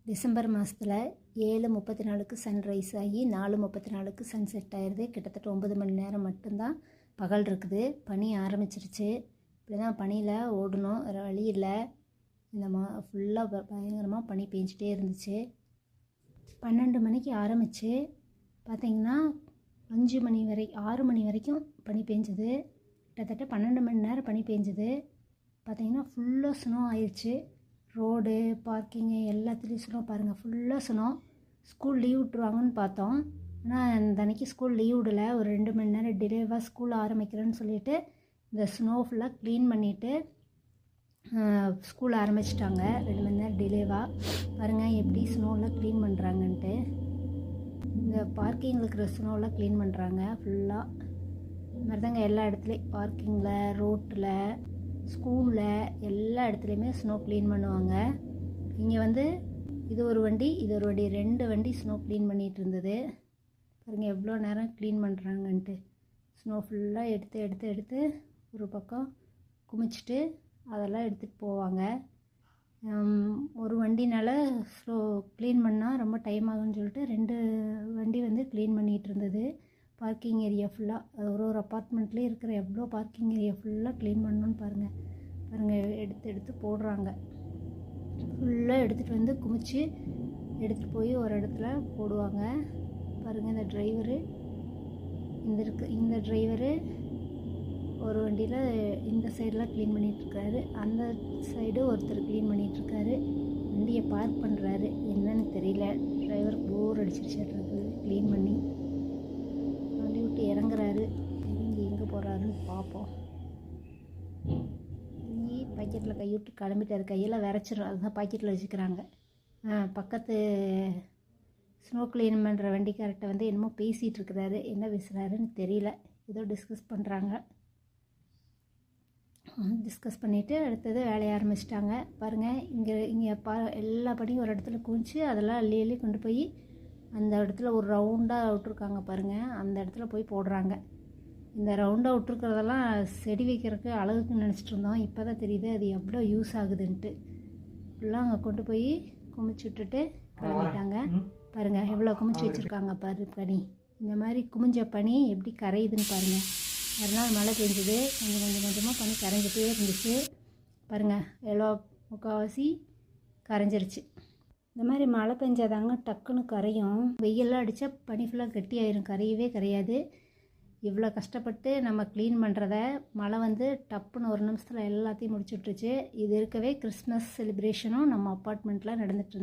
December மாதத்தில் 7:34க்கு sunrise ஆகி 4:34க்கு sunset ஆயிடுது. கிட்டத்தட்ட 9 மணி நேரம் மட்டும்தான் பகல் இருக்குது. பனி ஆரம்பிச்சிருச்சு. இப்படி தான் பனியில் ஓடணும், வேறு வழி இல்லை. இந்த ஃபுல்லாக பயங்கரமாக பனி பெஞ்சிட்டே இருந்துச்சு. 12 மணிக்கு ஆரம்பித்து பார்த்திங்கன்னா 5 மணி 6 மணி வரைக்கும் பனி பெஞ்சுது. கிட்டத்தட்ட 12 மணி நேரம் பனி பெஞ்சுது. பார்த்திங்கன்னா ஃபுல்லாக ஸ்னோ ஆயிடுச்சு. ரோடு, பார்க்கிங்கு எல்லாத்துலேயும் ஸ்னோ பாருங்கள், ஃபுல்லாக ஸ்னோ. ஸ்கூல் லீவ் விட்ருவாங்கன்னு பார்த்தோம். ஆனால் அந்த அன்றைக்கி ஸ்கூல் லீவ் விடலை. ஒரு 2 மணி நேரம் டிலேவாக ஸ்கூல் ஆரம்பிக்கிறேன்னு சொல்லிவிட்டு இந்த ஸ்னோ ஃபுல்லாக க்ளீன் பண்ணிவிட்டு ஸ்கூல் ஆரம்பிச்சிட்டாங்க. 2 மணி நேரம் டிலேவாக. பாருங்கள் எப்படி ஸ்னோவில் க்ளீன் பண்ணுறாங்கன்ட்டு. இந்த பார்க்கிங்கில் இருக்கிற ஸ்னோவில் க்ளீன் பண்ணுறாங்க ஃபுல்லாக. இது மாதிரி தாங்க எல்லா இடத்துலையும், பார்க்கிங்கில், ரோட்டில், ஸ்கூலில், எல்லா இடத்துலையுமே ஸ்னோ க்ளீன் பண்ணுவாங்க. இங்கே இது ஒரு வண்டி 2 வண்டி ஸ்னோ க்ளீன் பண்ணிகிட்டு இருந்தது. பாருங்கள் எவ்வளோ நேரம் க்ளீன் பண்ணுறாங்கன்ட்டு. ஸ்னோ ஃபுல்லாக எடுத்து ஒரு பக்கம் குமிச்சிட்டு அதெல்லாம் எடுத்துகிட்டு போவாங்க. ஒரு வண்டினால் க்ளீன் பண்ணால் ரொம்ப டைம் ஆகும்னு சொல்லிட்டு 2 வண்டி க்ளீன் பண்ணிகிட்டு இருந்தது. பார்க்கிங் ஏரியா ஃபுல்லாக, ஒரு அப்பார்ட்மெண்ட்லேயே இருக்கிற எவ்வளோ பார்க்கிங் ஏரியா ஃபுல்லாக க்ளீன் பண்ணணுன்னு பாருங்கள் எடுத்து போடுறாங்க. ஃபுல்லாக எடுத்துகிட்டு குமிச்சு எடுத்துகிட்டு போய் ஒரு இடத்துல போடுவாங்க. பாருங்கள் இந்த டிரைவரு ஒரு வண்டியில் இந்த சைடெலாம் க்ளீன் பண்ணிகிட்ருக்காரு. அந்த சைடு ஒருத்தர் க்ளீன் பண்ணிகிட்ருக்காரு. வண்டியை பார்க் பண்ணுறாரு. என்னன்னு தெரியல, டிரைவருக்கு போர் அடிச்சிருச்சிட்ருக்கு க்ளீன் பண்ணி. வண்டி விட்டு இறங்குறாரு. இறங்கி எங்கே போகிறாருன்னு பார்ப்போம். இங்கே பாக்கெட்டில் கைவிட்டு கிளம்பிட்டாரு. கையெல்லாம் விரைச்சிரும், அதுதான் பாக்கெட்டில் வச்சுக்கிறாங்க. பக்கத்து ஸ்னோ க்ளீன் பண்ணுற வண்டிக்கார்ட்ட என்னமோ பேசிகிட்டு இருக்கிறாரு. என்ன பேசுகிறாருன்னு தெரியல. ஏதோ டிஸ்கஸ் பண்ணுறாங்க. டிஸ்கஸ் பண்ணிவிட்டு அடுத்தது வேலையை ஆரம்பிச்சிட்டாங்க. பாருங்கள் இங்கே எல்லா படியும் ஒரு இடத்துல குவிச்சு அதெல்லாம் அள்ளி கொண்டு போய் அந்த இடத்துல ஒரு ரவுண்டாக விட்ருக்காங்க பாருங்கள், அந்த இடத்துல போய் போடுறாங்க. இந்த ரவுண்டாக விட்ருக்கிறதெல்லாம் செடி வைக்கிறதுக்கு அழகுக்கு நினச்சிட்டு இருந்தோம். இப்போ தான் தெரியுது அது எவ்வளோ யூஸ் ஆகுதுன்ட்டு. ஃபுல்லாக அங்கே கொண்டு போய் குமிச்சு விட்டுட்டு கிளம்பிட்டாங்க. பாருங்கள் எவ்வளோ குமிச்சு வச்சுருக்காங்க பனி. இந்த மாதிரி குமிஞ்ச பனி எப்படி கரையுதுன்னு பாருங்கள். மறுநாள் மழை பெஞ்சுது. கொஞ்சமாக பனி கரைஞ்சிட்டே இருந்துச்சு. பாருங்கள் எவ்வளோ முக்கால்வாசி கரைஞ்சிருச்சு. இந்த மாதிரி மழை பெஞ்சாதாங்க டக்குன்னு கரையும். வெயிலெலாம் அடித்தா பனி ஃபுல்லாக கட்டி ஆயிரும், கரையவே கரையாது. இவ்வளோ கஷ்டப்பட்டு நம்ம க்ளீன் பண்ணுறத மழை டப்புன்னு ஒரு நிமிஷத்தில் எல்லாத்தையும் முடிச்சு விட்டுருச்சு. இது இருக்கவே கிறிஸ்மஸ் செலிப்ரேஷனும் நம்ம அப்பார்ட்மெண்ட்டில் நடந்துகிட்டு இருந்துச்சு.